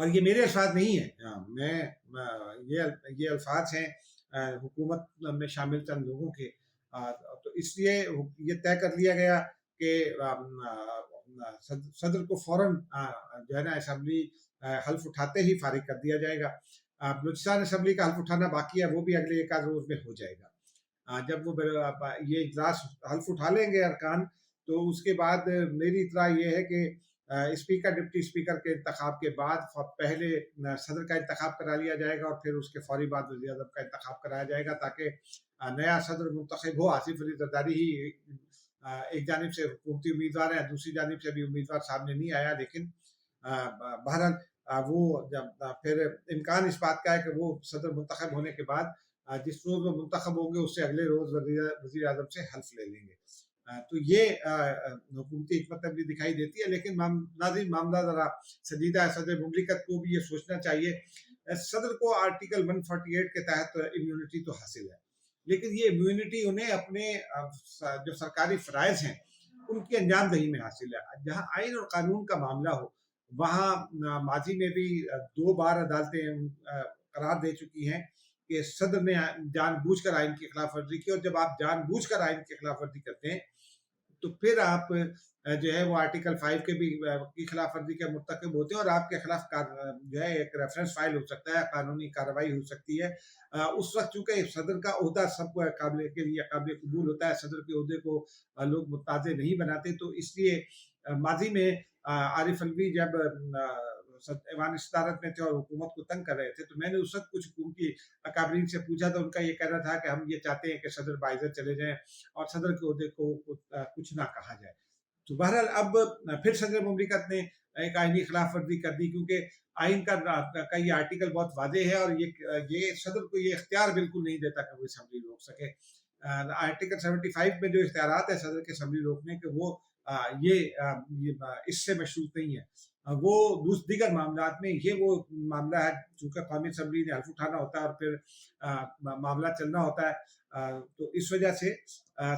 اور یہ میرے الفاظ نہیں ہیں، میں یہ الفاظ ہیں حکومت میں شامل چند لوگوں کے، تو اس لیے یہ طے کر لیا گیا کہ صدر کو فوراً جو ہے نا اسمبلی حلف اٹھاتے ہی فارغ کر دیا جائے گا۔ بلوچستان اسمبلی کا حلف اٹھانا باقی ہے، وہ بھی اگلے ایک آدھ روز میں ہو جائے گا۔ جب وہ یہ اجلاس حلف اٹھا لیں گے ارکان، تو اس کے بعد میری اطلاع یہ ہے کہ اسپیکر ڈپٹی اسپیکر کے انتخاب کے بعد پہلے صدر کا انتخاب کرا لیا جائے گا، اور پھر اس کے فوری بعد وزیر اعظم کا انتخاب کرایا جائے گا، تاکہ نیا صدر منتخب ہو۔ آصف علی زرداری ہی ایک جانب سے حکومتی امیدوار ہے، دوسری جانب سے بھی امیدوار سامنے نہیں آیا، لیکن بہرحال وہ جب پھر امکان اس بات کا ہے کہ وہ صدر منتخب ہونے کے بعد جس روز وہ منتخب ہوں گے اس سے اگلے روز وزیر اعظم سے حلف لے لیں گے۔ تو یہ حکومتی حکمت عملی دکھائی دیتی ہے، لیکن ناظرین معاملہ ذرا سنجیدہ ہے۔ صدر مملکت کو بھی یہ سوچنا چاہیے، صدر کو آرٹیکل 148 کے تحت امیونٹی تو حاصل ہے، لیکن یہ امیونٹی انہیں اپنے جو سرکاری فرائض ہیں ان کی انجام دہی میں حاصل ہے۔ جہاں آئین اور قانون کا معاملہ ہو، وہاں ماضی میں بھی 2 بار عدالتیں قرار دے چکی ہیں کہ صدر نے جان بوجھ کر آئین کی خلاف ورزی کی، اور جب آپ جان بوجھ کر آئین کی خلاف ورزی کرتے ہیں تو پھر آپ جو ہے وہ آرٹیکل 5 کے بھی کی خلاف ورزی کے مرتکب ہوتے ہیں، اور آپ کے خلاف جو ہے ایک ریفرنس فائل ہو سکتا ہے، قانونی کارروائی ہو سکتی ہے۔ اس وقت چونکہ صدر کا عہدہ سب کو کے لیے قابل قبول ہوتا ہے، صدر کے عہدے کو لوگ متنازع نہیں بناتے، تو اس لیے ماضی میں عارف الوی جب ایوان صدارت میں تھے اور حکومت کو تنگ کر رہے تھے، تو میں نے اس وقت کچھ حکومتی اکابرین سے پوچھا تھا، ان کا یہ کہنا تھا کہ ہم یہ چاہتے ہیں کہ صدر باعزت چلے جائیں اور صدر کے عہدے کو کچھ نہ کہا جائے۔ تو بہرحال اب پھر صدر مملکت نے ایک آئینی خلاف ورزی کر دی، کیونکہ آئین کا یہ آرٹیکل بہت واضح ہے، اور یہ صدر کو یہ اختیار بالکل نہیں دیتا کہ وہ اسمبلی روک سکے۔ آرٹیکل 75 میں جو اختیارات ہیں صدر کے اسمبلی روکنے کے، وہ یہ اس سے مشروط نہیں ہے۔ وہ دیگر معاملات میں یہ وہ معاملہ ہے، چونکہ قومی اسمبلی نے حلف اٹھانا ہوتا ہے اور پھر معاملہ چلنا ہوتا ہے، تو اس وجہ سے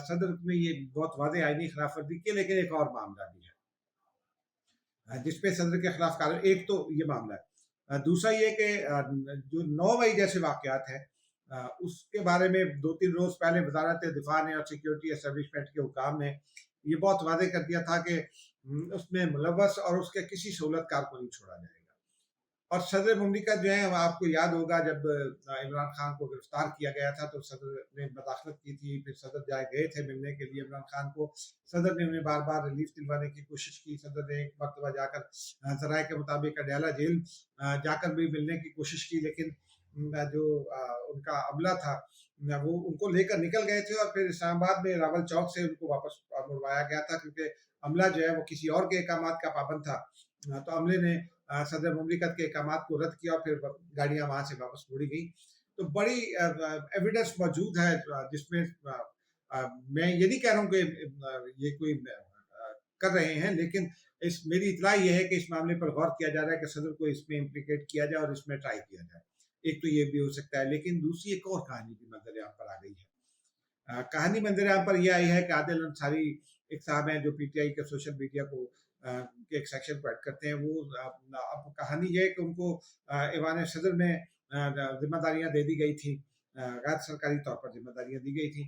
صدر نے یہ بہت واضح آئینی خلاف ورزی کی۔ لیکن ایک اور معاملہ بھی ہے جس پہ صدر کے خلاف کارروائی، ایک تو یہ معاملہ ہے، دوسرا یہ کہ جو 9 مئی جیسے واقعات ہیں اس کے بارے میں 2-3 روز پہلے وزارت دفاع نے اور سیکیورٹی اسٹیبلشمنٹ کے حکام نے یہ بہت واضح کر دیا تھا کہ اس میں ملوث اور اس کے کسی سہولت کار کو نہیں چھوڑا جائے گا۔ اور صدر مملکت جو ہے، آپ کو یاد ہوگا جب عمران خان کو گرفتار کیا گیا تھا تو صدر نے مداخلت کی تھی، پھر صدر گئے تھے ملنے کے لیے عمران خان کو، صدر نے انہیں بار بار ریلیف دلوانے کی کوشش کی، صدر نے ایک مرتبہ جا کر ذرائع کے مطابق اڈیالہ جیل جا کر بھی ملنے کی کوشش کی، لیکن جو ان کا عملہ تھا وہ ان کو لے کر نکل گئے تھے، اور پھر اسلام آباد میں راول چوک سے ان کو واپس مڑوایا گیا تھا، کیونکہ عملہ جو ہے وہ کسی اور کے احکامات کا پابند تھا، تو عملے نے صدر مملکت کے احکامات کو رد کیا اور پھر گاڑیاں وہاں سے واپس موڑی گئی۔ تو بڑی ایویڈنس موجود ہے جس میں میں یہ نہیں کہہ رہا ہوں کہ یہ کوئی کر رہے ہیں، لیکن میری اطلاع یہ ہے کہ اس معاملے پر غور کیا جا رہا ہے کہ صدر کو اس میں امپلیکیٹ کیا جائے اور اس میں ٹرائی کیا جائے۔ ایک تو یہ بھی ہو سکتا ہے، لیکن دوسری ایک اور کہانی بھی منظر عام پر آ گئی ہے۔ کہانی منظر عام پر یہ آئی ہے کہ عادل انصاری ایک صاحب ہیں جو پی ٹی آئی کے سوشل میڈیا کو کے ایک سیکشن کو ایڈ کرتے ہیں، وہ اب کہانی یہ ہے کہ ان کو ایوان صدر میں ذمہ داریاں دے دی گئی تھیں، غیر سرکاری طور پر ذمہ داریاں دی گئی تھیں،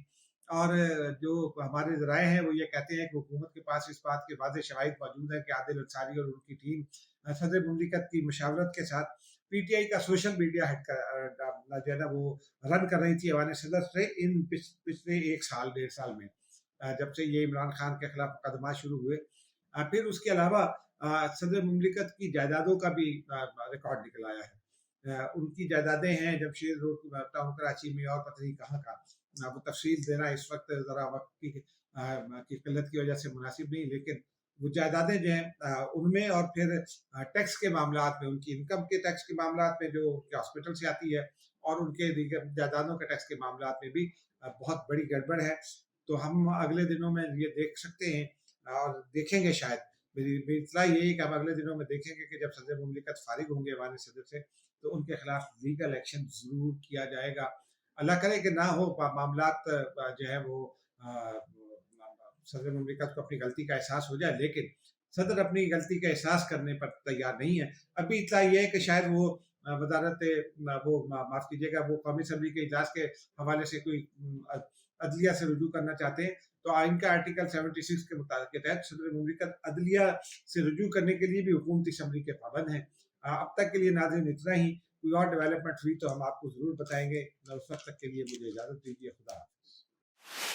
اور جو ہمارے ذرائع ہیں وہ یہ کہتے ہیں کہ حکومت کے پاس اس بات کے واضح شواہد موجود ہیں کہ عادل انصاری اور ان کی ٹیم صدر مملکت کی مشاورت کے ساتھ پی ٹی آئی کا سوشل میڈیا جو ہے نا وہ رن کر رہی تھی ایوان صدر سے ان پچھلے 1-1.5 سال میں، جب سے یہ عمران خان کے خلاف مقدمات شروع ہوئے۔ پھر اس کے علاوہ صدر مملکت کی جائیدادوں کا بھی ریکارڈ نکل آیا ہے۔ ان کی جائیدادیں ہیں جمشید روڈ ٹاؤن کراچی میں، اور پتہ نہیں کہاں کا، وہ تفصیل دینا اس وقت ذرا وقت کی قلت کی وجہ سے مناسب نہیں، لیکن وہ جائیدادیں جو ہیں ان میں، اور پھر ٹیکس کے معاملات میں، ان کی انکم کے ٹیکس کے معاملات میں جو ہاسپٹل سے آتی ہے، اور ان کے دیگر جائیدادوں کے ٹیکس کے معاملات میں بھی بہت بڑی گڑبڑ ہے۔ تو ہم اگلے دنوں میں یہ دیکھ سکتے ہیں اور دیکھیں گے، شاید میری اطلاع یہی ہے کہ ہم اگلے دنوں میں دیکھیں گے کہ جب صدر مملکت فارغ ہوں گے ایوان صدر سے، تو ان کے خلاف لیگل ایکشن ضرور کیا جائے گا۔ اللہ کرے کہ نہ ہو، معاملات جو ہے وہ صدر مملکت کو اپنی غلطی کا احساس ہو جائے، لیکن صدر اپنی غلطی کا احساس کرنے پر تیار نہیں ہے. ابھی اطلاع یہ ہے کہ شاید وہ وزارت وہ معاف کیجیے گا وہ قومی اسمبلی کے اجلاس کے حوالے سے کوئی عدلیہ سے رجوع کرنا چاہتے ہیں. تو آئین کا آرٹیکل 76 کے تحت صدر مملکت عدلیہ سے رجوع کرنے کے لیے بھی حکومتی اسمبلی کے پابند ہیں. اب تک کے لیے ناظرین اتنا ہی. کوئی اور ڈیولپمنٹ ہوئی تو ہم آپ کو ضرور بتائیں گے. اس وقت تک کے لیے مجھے اجازت دیجیے. خدا حافظ.